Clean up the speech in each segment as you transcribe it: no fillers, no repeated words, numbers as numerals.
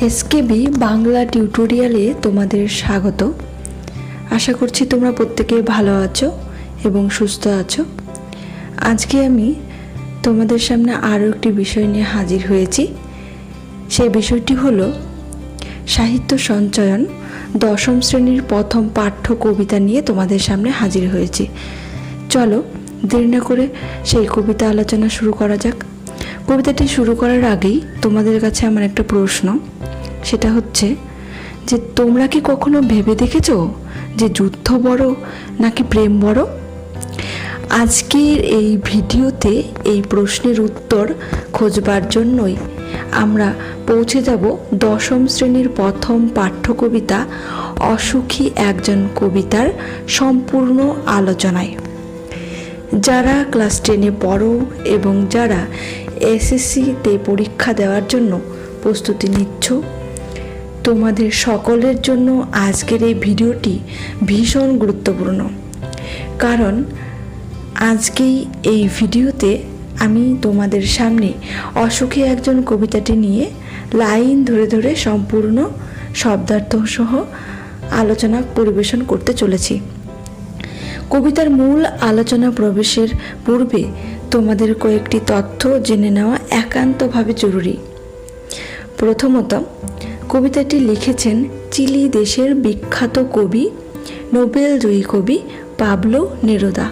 SKB Bangla টিউটোরিয়ালে তোমাদের স্বাগত। আশা করছি তোমরা প্রত্যেকে ভালো আছো এবং সুস্থ আছো। আজকে আমি তোমাদের সামনে আরও একটি বিষয় নিয়ে হাজির হয়েছি। সেই বিষয়টি হলো সাহিত্য সঞ্চয়ন দশম শ্রেণীর প্রথম পাঠ্য কবিতা নিয়ে তোমাদের সামনে হাজির হয়েছি। চলো দেরি না করে সেই কবিতা আলোচনা শুরু করা যাক। কবিতাটি শুরু করার আগেই তোমাদের কাছে আমার একটা প্রশ্ন, সেটা হচ্ছে যে তোমরা কি কখনো ভেবে দেখেছো যে যুদ্ধ বড় নাকি প্রেম বড়? আজকের এই ভিডিওতে এই প্রশ্নের উত্তর খোঁজবার জন্যই আমরা পৌঁছে যাব দশম শ্রেণীর প্রথম পাঠ্য কবিতা অসুখী একজন কবিতার সম্পূর্ণ আলোচনায়। যারা ক্লাস 10-এ পড়ো এবং যারা এসএসসিতে পরীক্ষা দেওয়ার জন্য প্রস্তুতি নিচ্ছ, তোমাদের সকলের জন্য আজকের এই ভিডিওটি ভীষণ গুরুত্বপূর্ণ। কারণ আজকেই এই ভিডিওতে আমি তোমাদের সামনে অসুখী একজন কবিতাটি নিয়ে লাইন ধরে ধরে সম্পূর্ণ শব্দার্থ সহ আলোচনা পরিবেশন করতে চলেছি। কবিতার মূল আলোচনা প্রবেশের পূর্বে তোমাদের কয়েকটি তথ্য জেনে নেওয়া একান্তভাবে জরুরি। প্রথমত, কবিতাটি লিখেছেন চিলি দেশের বিখ্যাত কবি, নোবেলজয়ী কবি পাবলো নেরুদা।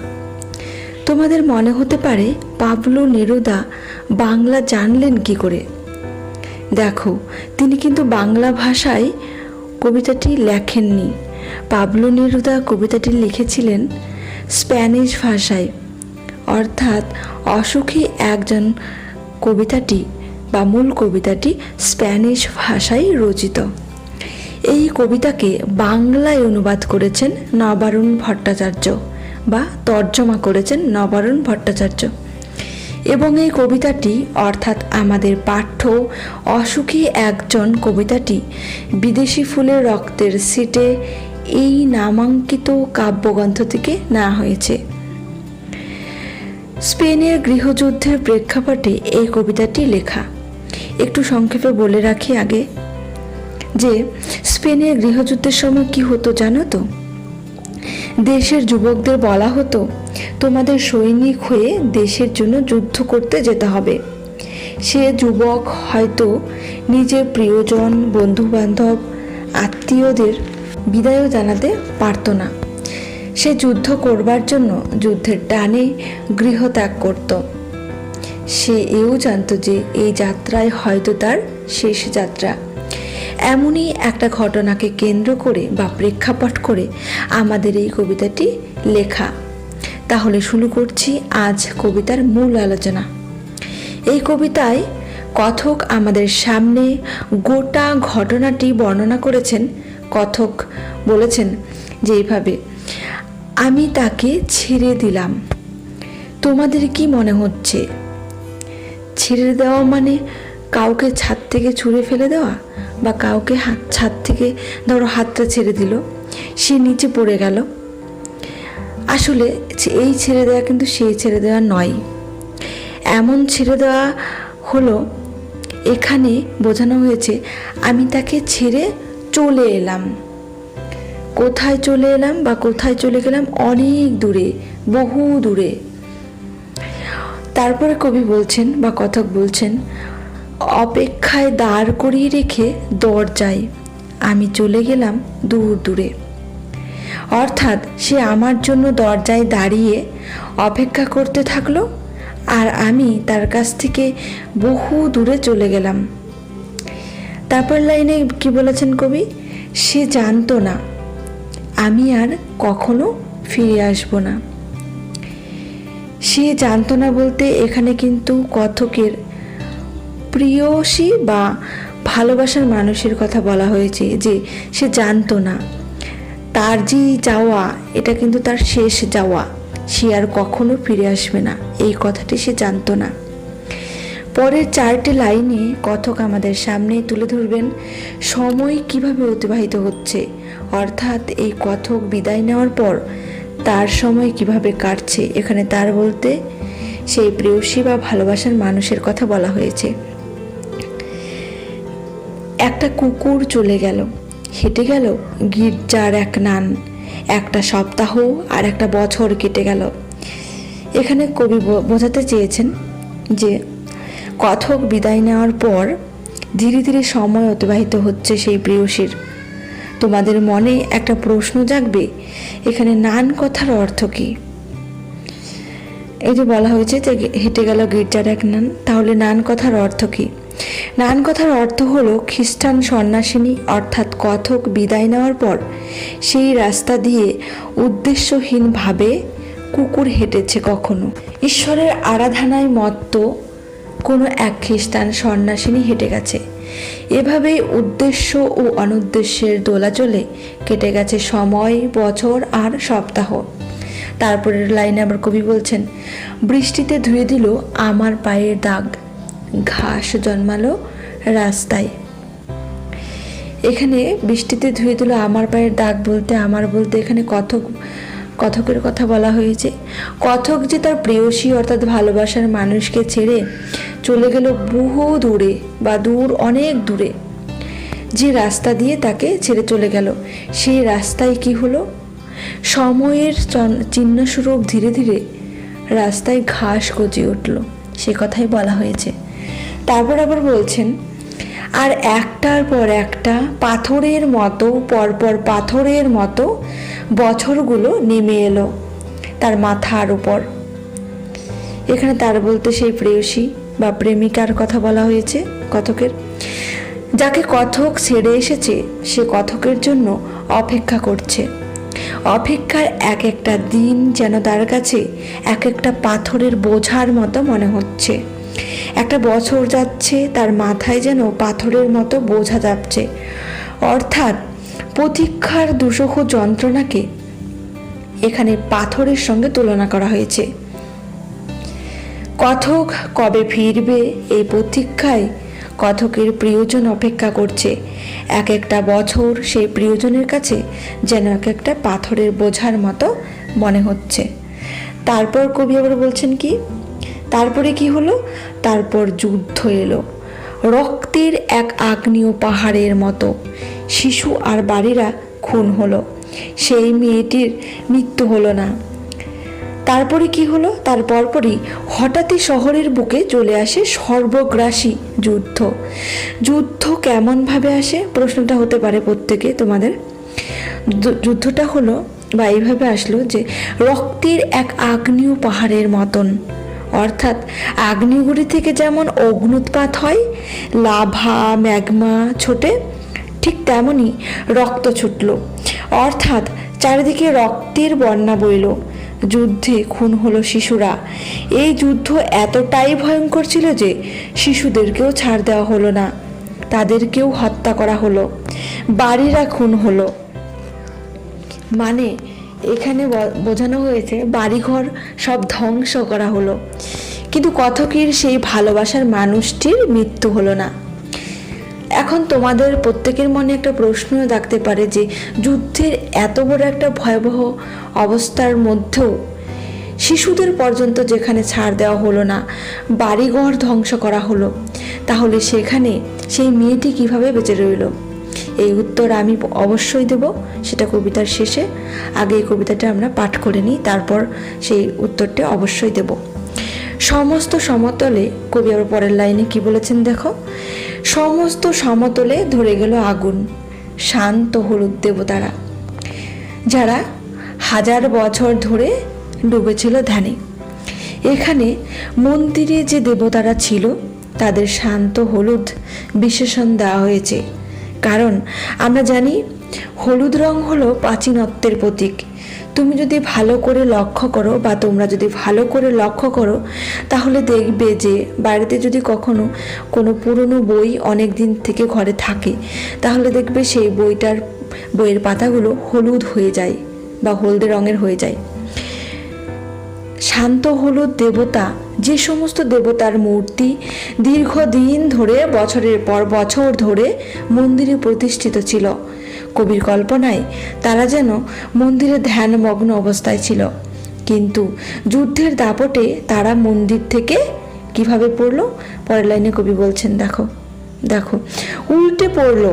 তোমাদের মনে হতে পারে পাবলো নেরুদা বাংলা জানলেন কি করে? দেখো, তিনি কিন্তু বাংলা ভাষায় কবিতাটি লেখেননি। পাবলো নেরুদা কবিতাটি লিখেছিলেন স্প্যানিশ ভাষায়, অর্থাৎ অসুখী একজন কবিতাটি বা মূল কবিতাটি স্প্যানিশ ভাষায় রচিত। এই কবিতাকে বাংলায় অনুবাদ করেছেন নবারুণ ভট্টাচার্য বা তর্জমা করেছেন নবারুণ ভট্টাচার্য। এবং এই কবিতাটি অর্থাৎ আমাদের পাঠ্য অসুখী একজন কবিতাটি বিদেশি ফুলের রক্তের সিটে এই নামাঙ্কিত কাব্যগ্রন্থ থেকে নেওয়া হয়েছে। স্পেনের গৃহযুদ্ধের প্রেক্ষাপটে এই কবিতাটি লেখা। একটু সংক্ষেপে বলে রাখি আগে যে স্পেনের গৃহযুদ্ধের সময় কি হতো জানো তো? দেশের যুবকদের বলা হতো, তোমাদের সৈনিক হয়ে দেশের জন্য যুদ্ধ করতে যেতে হবে। সে যুবক হয়তো নিজের প্রিয়জন, বন্ধুবান্ধব, আত্মীয়দের বিদায়ও জানাতে পারত না। সে যুদ্ধ করবার জন্য যুদ্ধের টানে গৃহত্যাগ করত। সে এও জানত যে এই যাত্রায় হয়তো তার শেষ যাত্রা। এমনই একটা ঘটনাকে কেন্দ্র করে বা প্রেক্ষাপট করে আমাদের এই কবিতাটি লেখা। তাহলে শুরু করছি আজ কবিতার মূল আলোচনা। এই কবিতায় কথক আমাদের সামনে গোটা ঘটনাটি বর্ণনা করেছেন। কথক বলেছেন যে এইভাবে, আমি তাকে ছেড়ে দিলাম। তোমাদের কি মনে হচ্ছে? ছেড়ে দেওয়া মানে কাউকে ছাদ থেকে ছুঁড়ে ফেলে দেওয়া, বা কাউকে ছাদ থেকে ধরো হাতটা ছেড়ে দিল, সে নিচে পড়ে গেল। আসলে এই ছেড়ে দেওয়া কিন্তু সেই ছেড়ে দেওয়া নয়। এমন ছেড়ে দেওয়া হলো, এখানে বোঝানো হয়েছে আমি তাকে ছেড়ে চলে এলাম। কোথায় চলে এলাম বা কোথায় চলে গেলাম? অনেক দূরে, বহু দূরে। তারপরে কবি বলছেন বা কথক বলছেন, অপেক্ষায় দাঁড় করিয়ে রেখে দরজায় আমি চলে গেলাম দূর দূরে। অর্থাৎ সে আমার জন্য দরজায় দাঁড়িয়ে অপেক্ষা করতে থাকলো, আর আমি তার কাছ থেকে বহু দূরে চলে গেলাম। তারপর লাইনে কি বলেছেন কবি? সে জানতো না আমি আর কখনো ফিরে আসব না। সে জানতো না বলতে এখানে কিন্তু কথকের প্রিয়সী বা ভালোবাসার মানুষের কথা বলা হয়েছে, যে সে জানতো না তার যে যাওয়া এটা কিন্তু তার শেষ যাওয়া, সে আর কখনো ফিরে আসবে না, এই কথাটি সে জানতো না। পরের 4টি লাইনে কথক আমাদের সামনে তুলে ধরবেন সময় কিভাবে অতিবাহিত হচ্ছে, অর্থাৎ এই কথক বিদায় নেওয়ার পর তার সময় কিভাবে কাটছে। এখানে তার বলতে সেই প্রেয়সী বা ভালোবাসার মানুষের কথা বলা হয়েছে। একটা কুকুর চলে গেল, হেঁটে গেল গির্জার এক নান, একটা সপ্তাহ আর একটা বছর কেটে গেল। এখানে কবি বোঝাতে চেয়েছেন যে কথক বিদায় নেওয়ার পর ধীরে ধীরে সময় অতিবাহিত হচ্ছে সেই প্রেয়সীর। তোমাদের মনে একটা প্রশ্ন জাগবে, এখানে নান কথার অর্থ কী? এই যে বলা হয়েছে যে হেঁটে গেল গির্জার এক নান, তাহলে নান কথার অর্থ কী? নান কথার অর্থ হলো খ্রিস্টান সন্ন্যাসিনী অর্থাৎ কথক বিদায় নেওয়ার পর সেই রাস্তা দিয়ে উদ্দেশ্যহীনভাবে কুকুর হেঁটেছে কখনো। ঈশ্বরের আরাধনায় মত্ত কোনো এক খ্রিস্টান সন্ন্যাসিনী হেঁটে গেছে। এভাবেই উদ্দেশ্য ও অনুদ্দেশ্যের দোলাচলে কেটে গেছে সময়, বছর আর সপ্তাহ। তারপরের লাইনে আবার কবি বলছেন, বৃষ্টিতে ধুয়ে দিল আমার পায়ের দাগ, ঘাস জন্মালো রাস্তায়। এখানে বৃষ্টিতে ধুয়ে দিল আমার পায়ের দাগ বলতে এখানে কথকের কথা বলা হয়েছে। কথক যে তার প্রেয়সী অর্থাৎ ভালোবাসার মানুষকে ছেড়ে চলে গেল বহু দূরে বা অনেক দূরে, যে রাস্তা দিয়ে তাকে ছেড়ে চলে গেল সেই রাস্তায় কি হলো? সময়ের চিহ্নস্বরূপ ধীরে ধীরে রাস্তায় ঘাস গজিয়ে উঠল, সে কথাই বলা হয়েছে। তারপর আবার বলছেন, আর একটার পর একটা পাথরের মতো পরপর পাথরের মতো বছরগুলো নেমে এলো তার মাথার উপর। এখানে তার বলতে সেই প্রেয়সী বা প্রেমিকার কথা বলা হয়েছে কথকের। যাকে কথক ছেড়ে এসেছে সে কথকের জন্য অপেক্ষা করছে। অপেক্ষার এক একটা দিন যেন তার কাছে এক একটা পাথরের বোঝার মতো মনে হচ্ছে। একটা বছর যাচ্ছে, তার মাথায় যেন পাথরের মতো বোঝা যাচ্ছে। অর্থাৎ প্রতীক্ষার দুঃসহ যন্ত্রণাকে এখানে পাথরের সঙ্গে তুলনা করা হয়েছে। কথক কবে ফিরবে এই প্রতীক্ষায় কথকের প্রিয়জন অপেক্ষা করছে। এক একটা বছর সেই প্রিয়জনের কাছে যেন এক একটা পাথরের বোঝার মতো মনে হচ্ছে। তারপর কবি আবার বলছেন কি, তারপরে কি হলো? তারপর যুদ্ধ এলো রক্তের এক আগ্নেয় পাহাড়ের মতো। শিশু আর বাড়িরা খুন হলো, সেই মেয়েটির মৃত্যু হলো না। তারপরে কি হলো? তার পরপরই হঠাৎই শহরের বুকে চলে আসে সর্বগ্রাসী যুদ্ধ। যুদ্ধ কেমনভাবে আসে প্রশ্নটা হতে পারে প্রত্যেকে তোমাদের। যুদ্ধটা হলো বা এইভাবে আসলো যে রক্তের এক আগ্নেয় পাহাড়ের মতন, অর্থাৎ আগ্নেয়গিরি থেকে যেমন অগ্নুৎপাত হয়, লাভা ম্যাগমা ছোটে, ঠিক তেমনই রক্ত ছুটল, অর্থাৎ চারিদিকে রক্তের বন্যা বইল। যুদ্ধে খুন হলো শিশুরা। এই যুদ্ধ এতটাই ভয়ঙ্কর ছিল যে শিশুদেরকেও ছাড় দেওয়া হলো না, তাদেরকেও হত্যা করা হলো, বাড়িরা খুন হলো। মানে এখানে বোঝানো হয়েছে বাড়িঘর সব ধ্বংস করা হলো, কিন্তু কথকের সেই ভালোবাসার মানুষটির মৃত্যু হলো না। এখন তোমাদের প্রত্যেকের মনে একটা প্রশ্ন জাগতে পারে যে যুদ্ধের এত বড় একটা ভয়াবহ অবস্থার মধ্যেও শিশুদের পর্যন্ত যেখানে ছাড় দেওয়া হলো না, বাড়িঘর ধ্বংস করা হলো, তাহলে সেখানে সেই মেয়েটি কিভাবে বেঁচে রইল? এই উত্তর আমি অবশ্যই দেব, সেটা কবিতার শেষে। আগে এই কবিতাটা আমরা পাঠ করে নিই, তারপর সেই উত্তরটা অবশ্যই দেব। সমস্ত সমতলে, কবি আবার পরের লাইনে কি বলেছেন দেখো, সমস্ত সমতলে ধরে গেল আগুন, শান্ত হলুদ দেবতারা, যারা 1000 বছর ধরে ডুবেছিল ধ্যানে। এখানে মন্দিরে যে দেবতারা ছিল তাদের শান্ত হলুদ বিশেষণ দেওয়া হয়েছে, কারণ আমরা জানি হলুদ রং হলো প্রাচীনত্বের প্রতীক। তুমি যদি ভালো করে লক্ষ্য করো বা তোমরা যদি ভালো করে লক্ষ্য করো তাহলে দেখবে যে বাড়িতে যদি কখনো কোনো পুরনো বই অনেক দিন থেকে ঘরে থাকে, তাহলে দেখবে সেই বইয়ের পাতাগুলো হলুদ হয়ে যায় বা হলদে রঙের হয়ে যায়। শান্ত হলুদ দেবতা, যে সমস্ত দেবতার মূর্তি দীর্ঘদিন ধরে বছরের পর বছর ধরে মন্দিরে প্রতিষ্ঠিত ছিল, কবির কল্পনায় তারা যেন মন্দিরে ধ্যানমগ্ন অবস্থায় ছিল, কিন্তু যুদ্ধের দাপটে তারা মন্দির থেকে কিভাবে পড়ল? পরের লাইনে কবি বলছেন দেখো, দেখো উল্টে পড়লো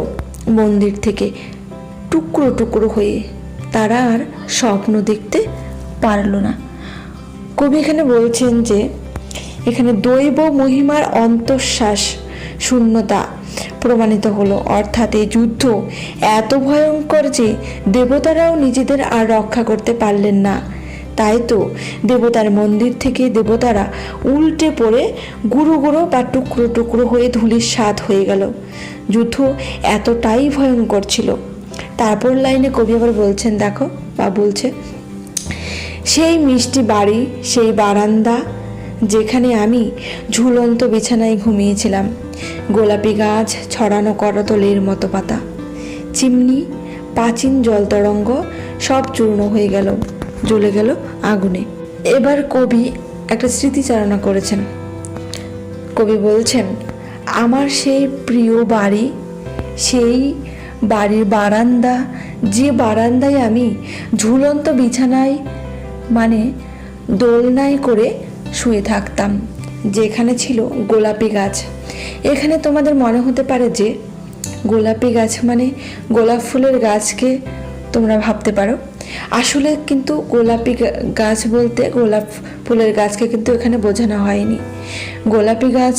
মন্দির থেকে টুকরো টুকরো হয়ে। তারা আর স্বপ্ন দেখতে পারল না। কবি এখানে বলছেন যে এখানে দৈব মহিমার অন্তঃশ্বাস শূন্যতা প্রমাণিত হলো, অর্থাৎ এই যুদ্ধ এত ভয়ঙ্কর যে দেবতারাও নিজেদের আর রক্ষা করতে পারলেন না। তাই তো দেবতার মন্দির থেকে দেবতারা উল্টে পড়ে গুঁড়ো গুঁড়ো বা টুকরো টুকরো হয়ে ধূলিসাৎ হয়ে গেল। যুদ্ধ এতটাই ভয়ঙ্কর ছিল। তারপর লাইনে কবি আবার বলছেন, দেখো বা বলছে, সেই মিষ্টি বাড়ি, সেই বারান্দা যেখানে আমি ঝুলন্ত বিছানায় ঘুমিয়েছিলাম, গোলাপি গাছ, ছড়ানো করতলের মতো পাতা, চিমনি, প্রাচীন জল তরঙ্গ সব চূর্ণ হয়ে গেল, জ্বলে গেল আগুনে। এবার কবি একটা স্মৃতিচারণা করেছেন। কবি বলছেন, আমার সেই প্রিয় বাড়ি, সেই বাড়ির বারান্দা, যে বারান্দায় আমি ঝুলন্ত বিছানায় মানে দোলনায় করে শুয়ে থাকতাম, যেখানে ছিল গোলাপি গাছ। এখানে তোমাদের মনে হতে পারে যে গোলাপি গাছ মানে গোলাপ ফুলের গাছকে তোমরা ভাবতে পারো। আসলে কিন্তু গোলাপি গাছ বলতে গোলাপ ফুলের গাছকে কিন্তু এখানে বোঝানো হয়নি। গোলাপি গাছ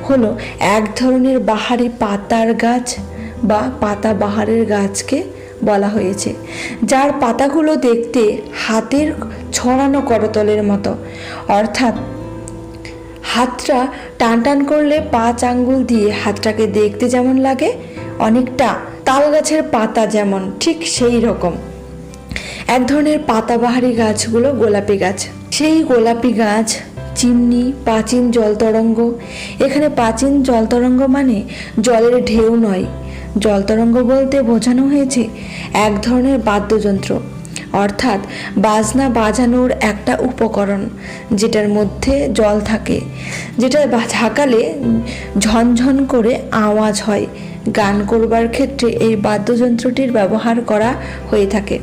হলো এক ধরনের বাহারি পাতার গাছ বা পাতা বাহারের গাছকে বলা হয়েছে, যার পাতাগুলো দেখতে হাতের ছড়ানো করতলের মতো, অর্থাৎ হাতটা টান টান করলে 5 আঙ্গুল দিয়ে হাতটাকে দেখতে যেমন লাগে, অনেকটা তাল গাছের পাতা যেমন, ঠিক সেই রকম এক ধরনের পাতাবাহারি গাছগুলো গোলাপি গাছ। সেই গোলাপি গাছ, চিমনি, প্রাচীন জল তরঙ্গ। এখানে প্রাচীন জল তরঙ্গ মানে জলের ঢেউ নয়, জল তরঙ্গ বলতে বোঝানো হয়েছে এক ধরনের বাদ্যযন্ত্র, অর্থাৎ বাজনা বাজানোর একটা উপকরণ যেটার মধ্যে জল থাকে, যেটা ঝাঁকালে ঝনঝন করে আওয়াজ হয়। গান করবার ক্ষেত্রে এই বাদ্যযন্ত্রটির ব্যবহার করা হয়ে থাকে।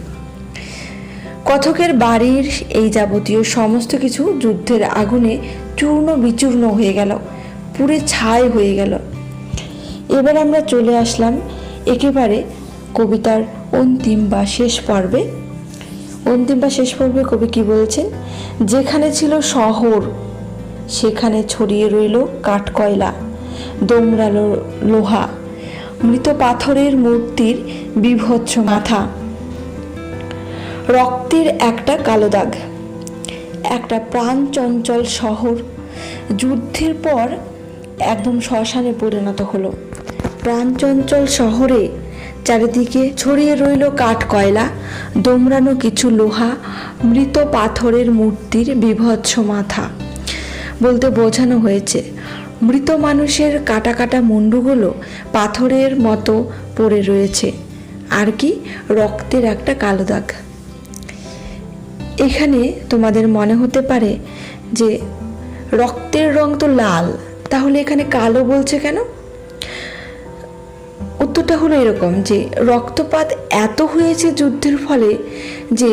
কথকের বাড়ির এই যাবতীয় সমস্ত কিছু যুদ্ধের আগুনে চূর্ণ বিচূর্ণ হয়ে গেল, পুরে ছাই হয়ে গেল। এবার আমরা চলে আসলাম একেবারে কবিতার অন্তিম বা শেষ পর্বে। অন্তিম বা শেষ পর্বে কবি কি বলছেন, যেখানে ছিল শহর সেখানে ছড়িয়ে রইল কাঠকয়লা, দোমরালো লোহা, মৃত পাথরের মূর্তির বিভৎস মাথা, রক্তের একটা কালো দাগ। একটা প্রাণ চঞ্চল শহর যুদ্ধের পর একদম শ্মশানে পরিণত হলো। প্রাণ চঞ্চল শহরে চারিদিকে ছড়িয়ে রইল কাঠকয়লা, দোমরানো কিছু লোহা, মৃত পাথরের মূর্তির বিভৎস মাথা। বলতে বোঝানো হয়েছে মৃত মানুষের কাটা কাটা মুন্ডুগুলো পাথরের মতো পড়ে রয়েছে, আর কি রক্তের একটা কালো দাগ। এখানে তোমাদের মনে হতে পারে যে রক্তের রং তো লাল, তাহলে এখানে কালো বলছে কেন? উত্তরটা হলো এরকম যে রক্তপাত এত হয়েছে যুদ্ধের ফলে যে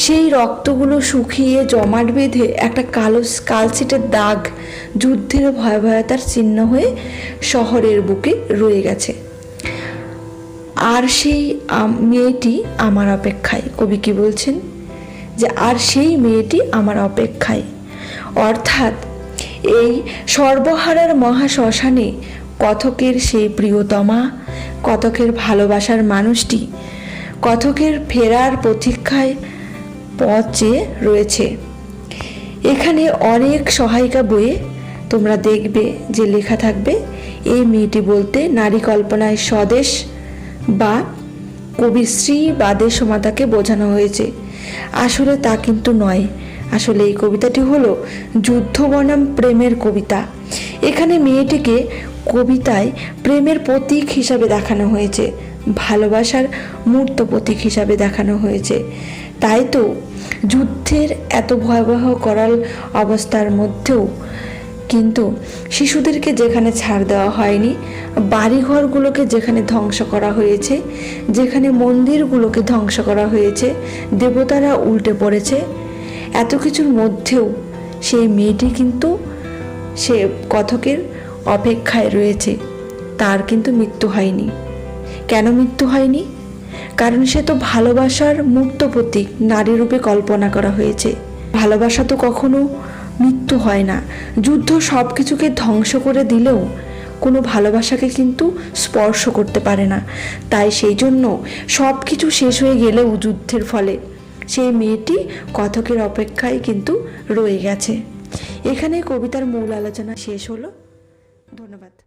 সেই রক্তগুলো শুকিয়ে জমাট বেঁধে একটা কালো কালচেটে দাগ যুদ্ধের ভয়াবহতার চিহ্ন হয়ে শহরের বুকে রয়ে গেছে। আর সেই মেয়েটি আমার অপেক্ষায়, কবি কি বলছেন যে আর সেই মেয়েটি আমার অপেক্ষায়, অর্থাৎ এই সর্বহারার মহাশ্মশানে কথকের সেই প্রিয়তমা, কথকের ভালোবাসার মানুষটি কথকের ফেরার প্রতীক্ষায় পথ চেয়ে রয়েছে। এখানে অনেক সহায়িকা বইয়ে তোমরা দেখবে যে লেখা থাকবে এই মেয়েটি বলতে নারী কল্পনায় স্বদেশ বা কবিশ্রী বা দেশমাতাকে বোঝানো হয়েছে। আসলে তা কিন্তু নয়। আসলে এই কবিতাটি হলো যুদ্ধ বনাম প্রেমের কবিতা। এখানে মেয়েটিকে কবিতায় প্রেমের প্রতীক হিসাবে দেখানো হয়েছে, ভালোবাসার মূর্ত প্রতীক হিসাবে দেখানো হয়েছে। তাই তো যুদ্ধের এত ভয়াবহ করাল অবস্থার মধ্যেও কিন্তু শিশুদেরকে যেখানে ছাড় দেওয়া হয়নি, বাড়িঘরগুলোকে যেখানে ধ্বংস করা হয়েছে, যেখানে মন্দিরগুলোকে ধ্বংস করা হয়েছে, দেবতারা উল্টে পড়েছে, এত কিছুর মধ্যেও সেই মেয়েটি কিন্তু সে কথকের অপেক্ষায় রয়েছে। তার কিন্তু মৃত্যু হয়নি। কেন মৃত্যু হয়নি? কারণ সে তো ভালোবাসার মূর্ত প্রতীক, নারী রূপে কল্পনা করা হয়েছে। ভালোবাসা তো কখনো মৃত্যু হয় না। যুদ্ধ সব কিছুকে ধ্বংস করে দিলেও কোনো ভালোবাসাকে কিন্তু স্পর্শ করতে পারে না। তাই সেই জন্য সব কিছু শেষ হয়ে গেলেও যুদ্ধের ফলে সেই মেয়েটি কথকের অপেক্ষায় কিন্তু রয়ে গেছে। এখানে কবিতার মূল আলোচনা শেষ হলো। ধন্যবাদ।